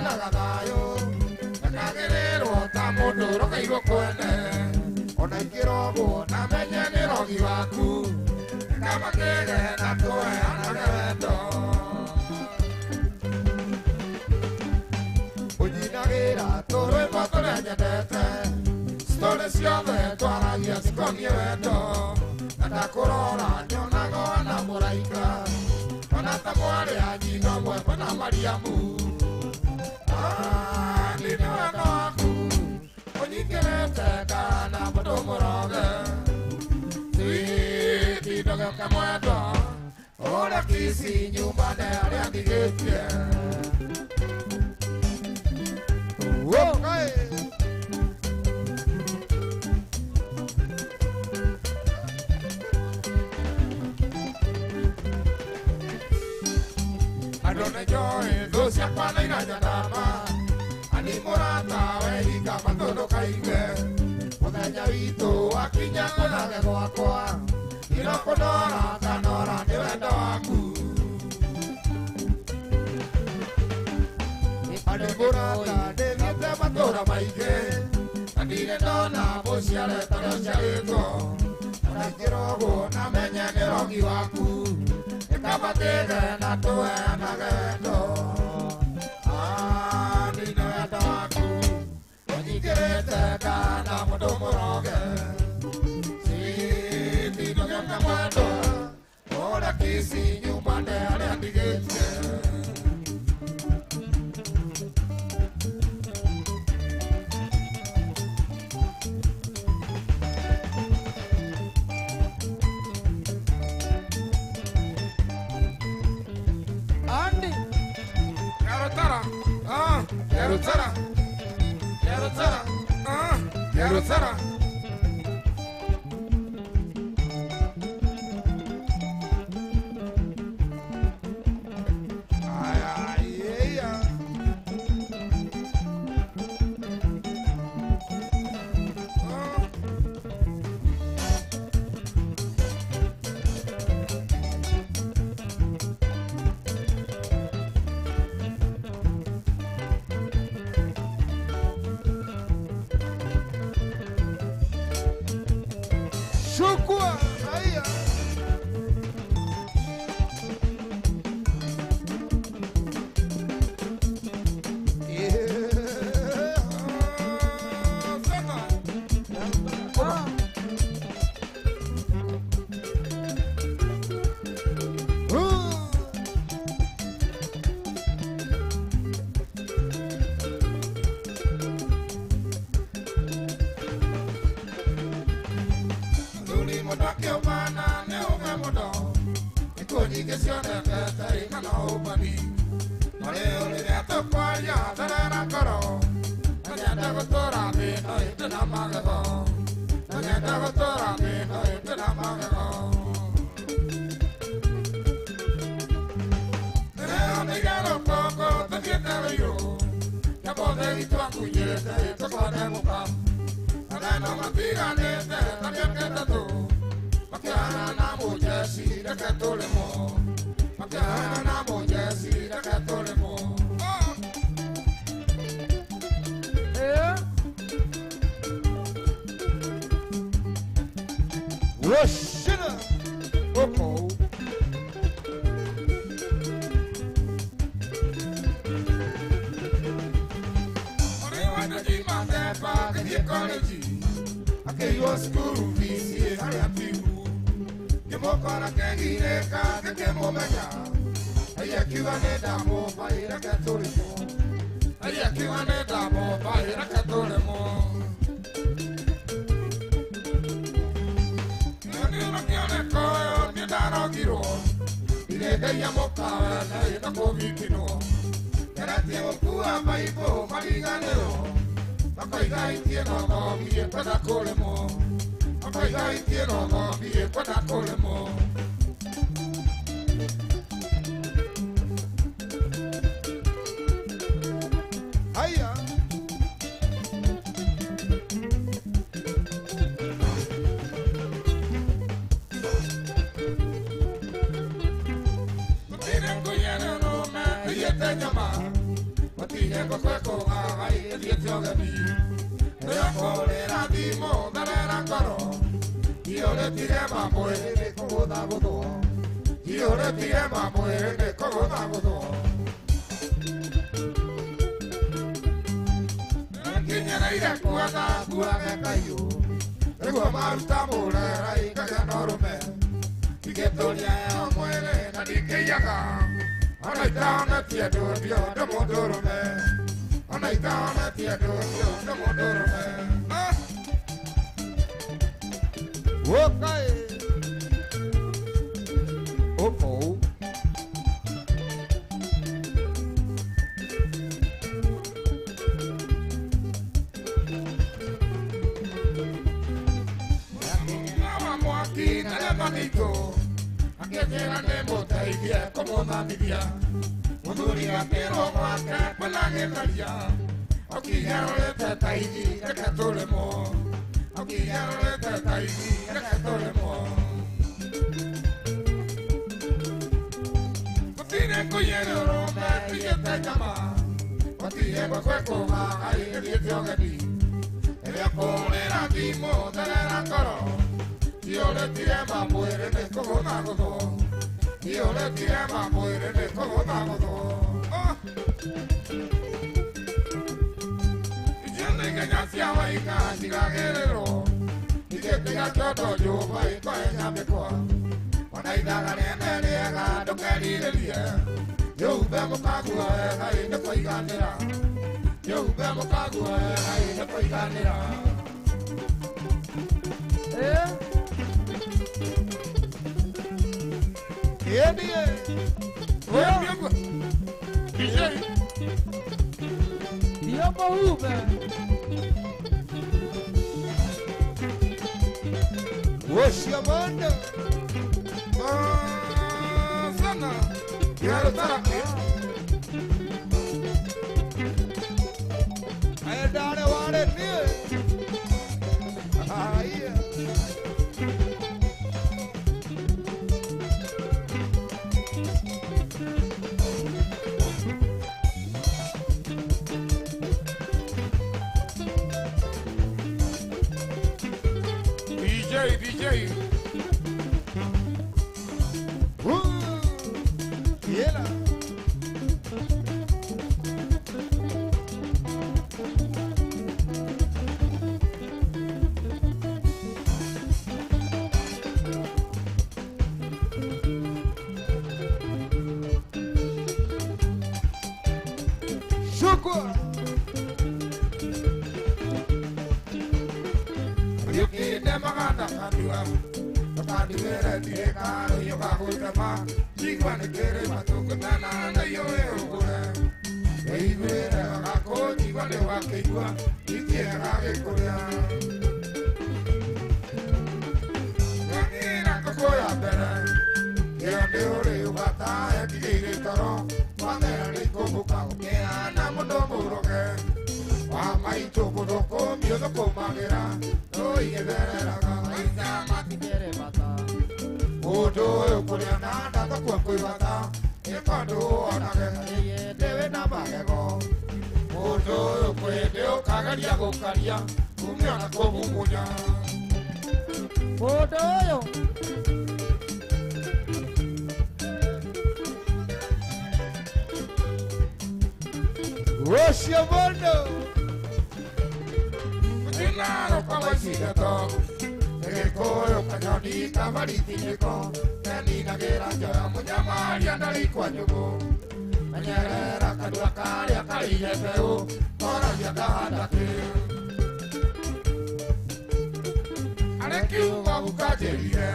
na gathayo akagererwo ta mundu rokairwo kwene ona ikirogo na menye ni rogi waku kama kege na toe anagendo ujinagira tore patore nyendete stone ciothe twaragia cikonie wendo na ndakurora nyonago na muraika ona ta mwari anyino mwemwe na mariamu nini wendo waku unyikirite kana mundu muroge tikidoge kamwendo uria kisi nyumbane aria ndigitie Adone joy, dosia pana ina jadama ani morata weika matondo kaiwe Muthenya witu akinya konage gwakwa inokonora kanora ni wendo waku Ane morata ndethiete matura maingi na ndire ndona muciare taria ciarĩtwo ona ingĩrogwo na menye nĩ rogi waku ĩkamatĩge na tũheanage wendo nĩ wendo waku ũnyingĩrĩte kana mũndũ mũroge citindũgĩte mwendo ũrĩa kici nyumane arĩa ndigĩtie Yarutara tiempo fue con ahí el dietio de mí. De la colera dimos de la caro. Y yo le tiré más muere como da godo. Y yo le tiré más muere como da godo. Kinyana ira kuata kuanga kayu. Ego maruta morera y caganorome. Y que tonia muere na dike yaga. Anaitana tiedo dio de modorome. Anaitana tiedo dio de modorome. Okay. Oh. Manito, aquí llegan de botella como mamilla. Munduria pero guaca con la guerrilla. Aquí ya no le trata y diga que todo le mo. Aquí ya no le trata y diga que todo le mo. Cocina collero ronda y esta llama. Cotilla con cueco va ahí el dietio que vi. El colera timo de la coro. Yo le tiré más muere me como nagodo. Yo le tiré más muere me como nagodo. Yo le engañaba y casi la guerrero. Y que tenga que otro yo voy para ella me coa. Cuando hay la garena niega no quería el día. Yo vemos cagua ahí no puedo ganar. Yo vemos cagua ahí no puedo ganar. Yeah, DJ. Diabo Uber. What's your banda? Sana. Quiero estar aquí. I don't want it near. Ah, yeah. DJ. Yeah. Shukwa. You can't never handle. Kadivera dire caro io pago il tema ci quando chiede ma tu che nana io ora e i vera a coti quando va che tua ti tira che corea Nina cocoya bere che ande ore bata e ti dire toro quando era nei convoca che andiamo dopo che ma mai tocco dopo mio dopo magera noi e vera Odo yo kuliana data kwa kuibata Ekado anake ye dewe na bagego Odo yo kuedeo kagaria gokaria Kumiana kobumunya Odo yo Russia Bondo Kutinaro kwa isigato Koyo kanyoni kamariti niko Nani nagera jaya munyamari andali kwa nyugo Nanyerera kadua kari akari yepeo Kora yagahanda ke Aneki uwa bukajerire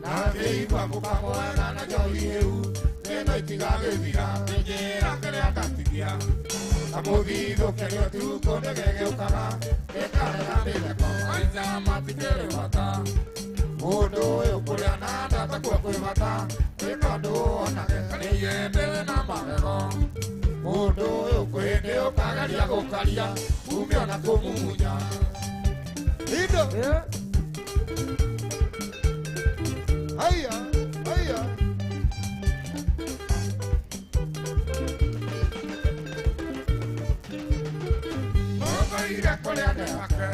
Nake iwa bukamoena na joli eu Neno itigage vira Nejera kere akatikia Amovido kere tu kone gege ukara Ekare nabeleko Aiza matikere wata Odo yo kuliana data kwa kuimata Ekado onake kane yendele na magego Odo yo kuende okagaria gokaria Umio na kumumunya Lindo Aya vaire kũrĩa ndehake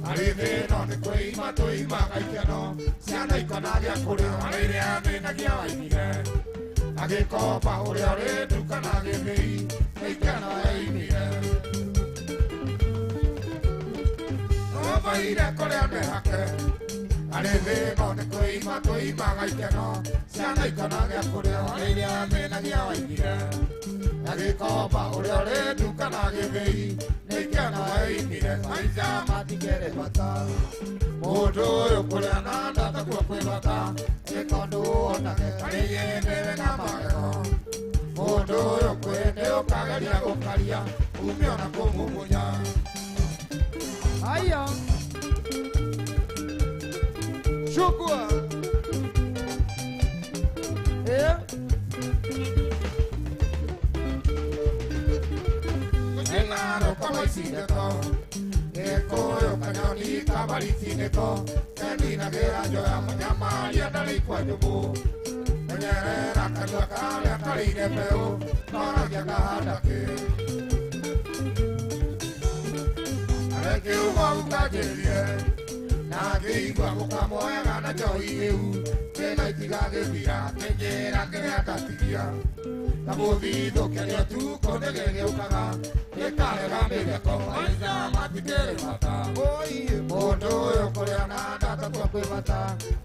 arĩ thĩno nĩ kwĩima tũimaga ikeno ciana ikonagia kũrĩa arĩire athĩnagia waimire agĩkomba ũrĩa ũrĩ nduka na gĩthĩi nĩ ikeno yaimire no vaire kũrĩa ndehake arĩ thĩno nĩ kwĩima tũimaga ikeno ciana ikonagia kũrĩa arĩire athĩnagia waimire agĩkomba ũrĩa ũrĩ nduka na gĩthĩi nĩ ikeno yaimire maica matikĩrĩ bata mũndũ ũyũ kũrĩa na ndata kuo kwĩ bata gĩkondu onake arĩye mbere na magego mũndũ ũyũ kwĩ nĩ ũkageria gũkaria ume ona kũmumunya Aya Chukua Kuchinaro kama isindeto Ekoyo kanyoni kabali sindeto Kendina gera joya manyamali adali kwa jubu Nyerera kanua kale akali nepeo Mara kia kahadake Areki uwa ukajerie Nagiigua mukamoega na joi iu Kena itigage vira Kenjera kene akatigia Na mũthithũkia nĩ ũtukũ nĩgĩgĩũkaga gĩkarega mĩgeko maica matikĩrĩ bata mũndũ ũyũ kũrĩa na ndata tua kwĩ bata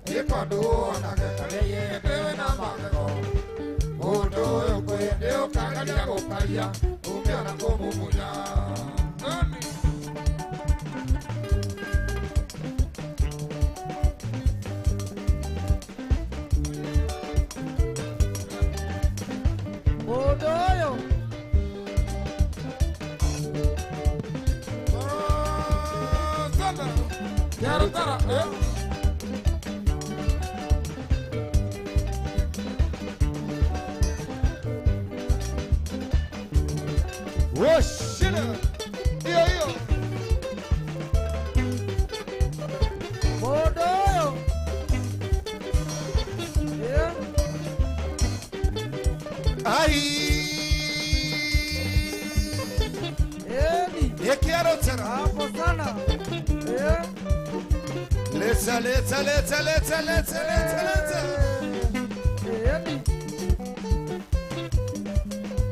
gĩkondu onage karĩye mbĩwe na magego mũndũ ũyũ kwĩ nĩ ũkageria gũkaria ume ona kũmumunya Odoyo Yarutara Woshina Iyo Odoyo Ai Eni Quiero tera hapo sana Leta Eni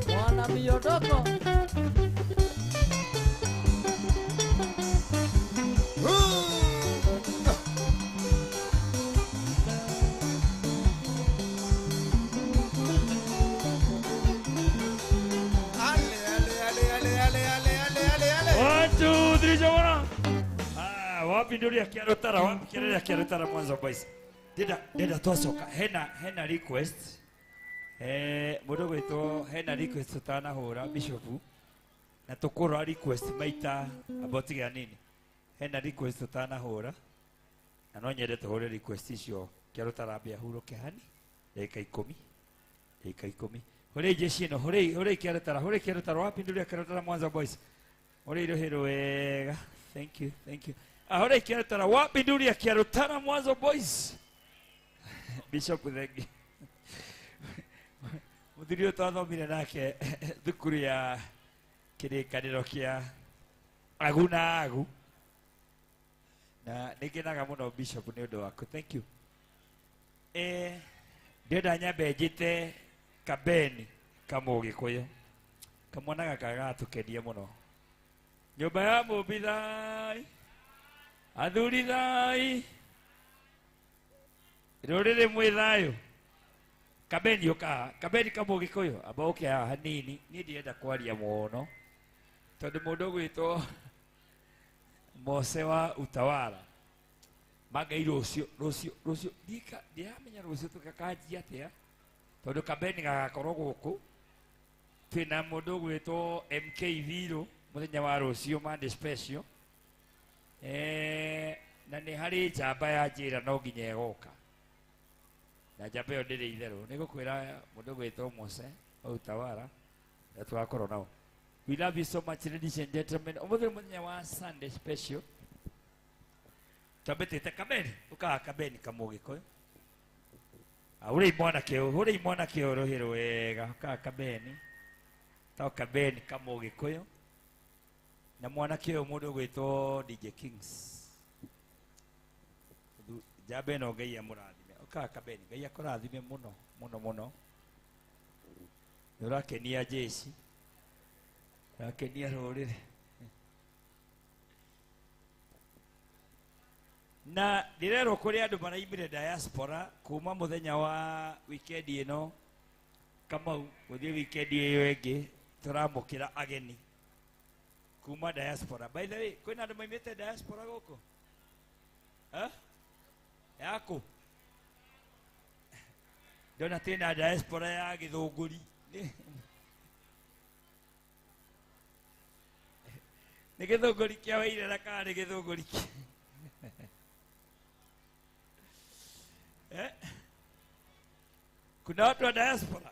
Mwana miondoko Wapinduria kiarutara wapikirira kiarutara mwanzo boys dida twacoka hena request mundu gwitwo hena request tutanahura bishop na tukura request maita about ya nini hena request tutanahura na no nyende tuhure request icio kiarutara bia huruke hani dakika 10 hore jeshi no hore kiarutara wapinduria kiarutara mwanzo boys hore irohero wega thank you ahora kiarutara wapinduria kiarutara mwanzo boys bishop thengi muthirio twathomire nake thukuru ya kirikaniro kia agu na nĩngenaga mũno bishop nĩ ũndũ waku thank you ndĩrenda nyambe njĩte kabeni kamũgĩkũyũ kamwana gaka gagatũkenia mũno nyũmba ya mũmbithai athuri thai rũrĩrĩ mwĩ thayũ kabeni ũka kabeni kamũgĩkũyũ amba ũke haha hanini niĩ ndirenda kwaria mũno tondũ mũndũ ũgwĩtwo Mose wa Utawala magai rũciũ ndiramenya rũciũ tũgakanjia atĩa tondũ kabeni gagakorwo gũkũ twĩna mũndũ ũgwĩtwo MK Viro mũthenya wa rũciũ Monday special na nĩ harĩ njamba ya njĩra no nginya ĩgoka na njamba ĩyo ndĩrĩ itherũ nĩ gũkwĩra mũndũ ũgwĩtwo Mose wa Utawala na tũgakorwo nao. We love you so much, ladies and gentlemen. Umuthi muthenya wa Sunday special. Tabetete kabeni, uka kabeni kamugikoyo. Uri mwana kio rohiro wega, uka kabeni. Tao kabeni kamugikoyo. na mwanake uyu mundu gwitwo DJ Kings jabe no ngai amurathime oka kabeni ngai akurathime muno muno muno urakenia jeshi urakenia rurire na ndirero kuri andu maraimire diaspora kuma muthenya wa weekend ino kama guthie weekend iyo ingi turamukira ageni kuma diaspora. By the way, kwina andu maimite diaspora guku yako ndona tena diaspora ya Githunguri ni Githunguri kia Wairera kana ni Githunguri kuna watu wa diaspora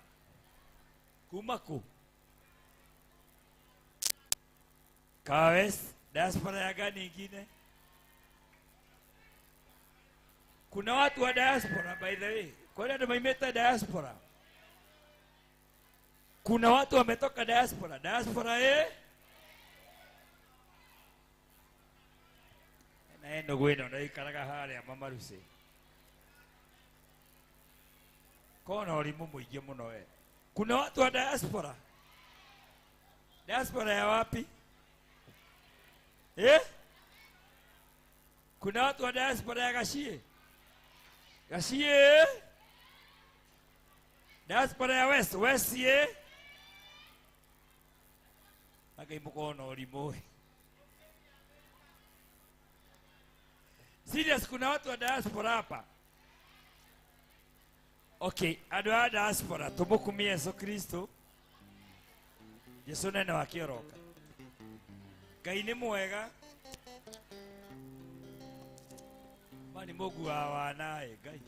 kumako Kawes diaspora ya gani ingine? Kuna watu wa diaspora by the way. Kwa nini maimeta diaspora? Kuna watu wametoka diaspora. Diaspora naendo gweno na ikaraga hale mama Rusi. Kona olimu muingi muno Kuna watu wa diaspora. Diaspora ya wapi? Kuna watu wa diaspora ya Gashie. Gashie. Diaspora ya West Mukono olimu. Serious, kuna watu wa diaspora hapa. Okay, adu wa diaspora tumukumie Yesu Kristo. Yesu nene wakioroka. Ngai ni mwega. Mani Mungu wa wanae Ngai.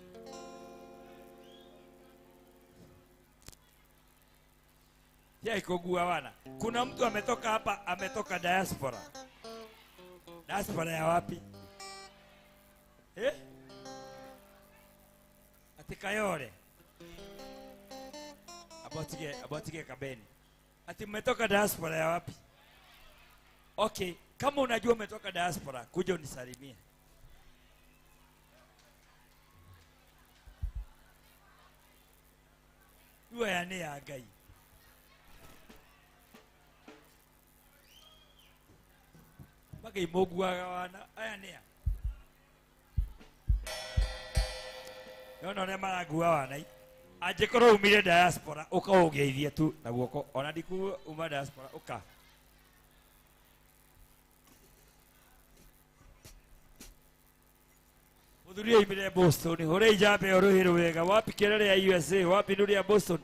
Yai kogua wana. Kuna mtu ametoka hapa, ametoka diaspora. Diaspora ya wapi? Ati Kayole. Abotige Kabeni. Ati mmetoka diaspora ya wapi? Okay, kama unajua umetoka diaspora, kuja unisalimie. Uwe ya ne ya Ngai. Magai Mungu wa wana aya ne ya. Yono ne maragua wana. Ajekoro umire diaspora uka ugeithie tu na guoko ona ndiku uma diaspora uka. Muthuri imire Boston hore ijabe orohiro wega wapi kelele ya USA wapi nduri ya Boston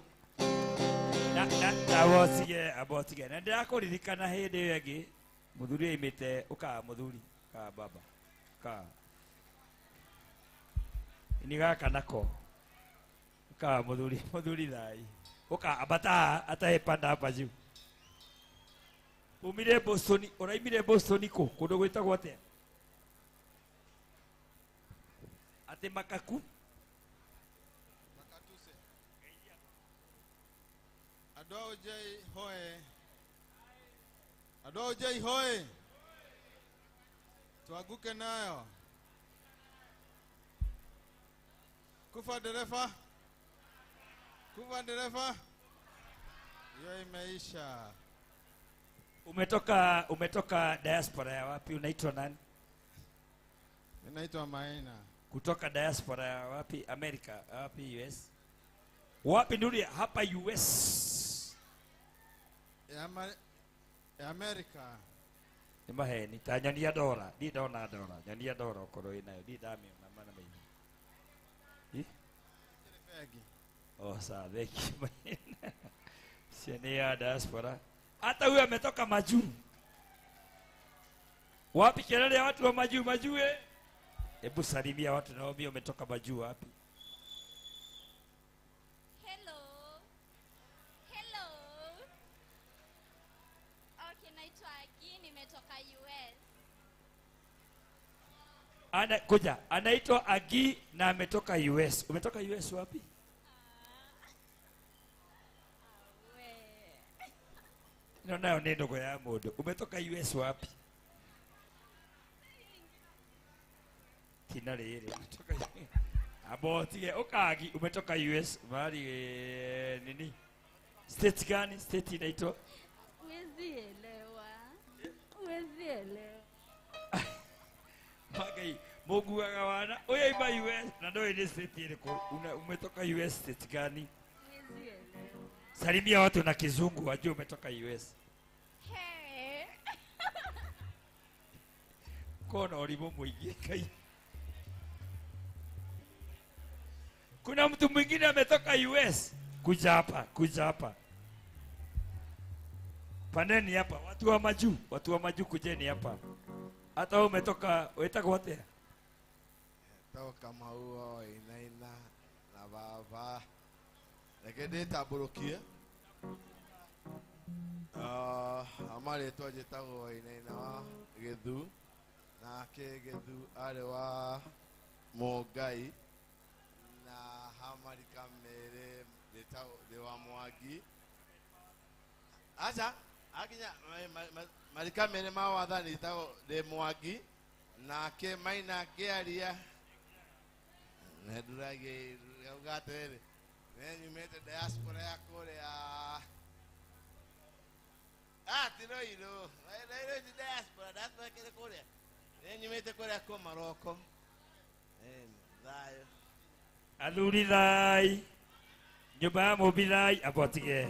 na abotige na ndakuririkana hindi iyo ingi muthuri imite uka muthuri ka baba ka ini gaka nako ka muthuri thai uka abata atahe panda hapa juu umire Boston uraimire Boston ko kundu gwitagwo atia ate Makatuse Adojei hoe tuaguke nayo kufa dereva hiyo imeisha. Umetoka diaspora ya wapi? Unaitwa nani? Naitwa Maina. Kutoka diaspora ya wapi? Amerika, wapi US? Wapi nduri hapa US? Ya Amerika. Ni maheni tanyania dola, di dona dola, nyania dola okoro inayo, di dami na mana mai. Oh, sawa beki. Siani ya diaspora. Hata huyu ametoka majuu. Wapi kelele ya watu wa majuu? Hebu salimia watu na wao umetoka majuu wapi? Hello. Okay, naitwa Agi, nimetoka US. Anaitwa Agi na ametoka US. Umetoka US wapi? No nayo ni ndogo ya mundu. Umetoka US wapi? Tina riri. Umetoka Abotige ukagi umetoka US mali nini? State gani? State inaitwa? Huwezi elewa. Huwezi elewa. Magai muguaga wana oya iba US na ndo ile state ile umetoka US state gani? Huwezi elewa. Salimia watu na kizungu wajue umetoka US. Hey. Kono ulimo mwingi kai. Kuna mtu mwingine ametoka US. Kuja hapa. Pandeni hapa, watu wa maju kujeni hapa. Hata wewe umetoka, unataka wote? Toka Maua Inaina na baba. Lakini taburukia. Amale to jetago Inaina wa Gethu na ke Gethu ale wa Mogai na Hamarika mere de wa Mwagi. Acha akinya Marika mere mawathani tago de Mwagi na ke maina ke aria nedurage ugatere nenyu mete diaspora ya Korea tino ilo di diaspora diaspora ke Korea nenyu mete Korea ko Morocco dayo Aluri dai. Nyumba ya Mobilai abotige.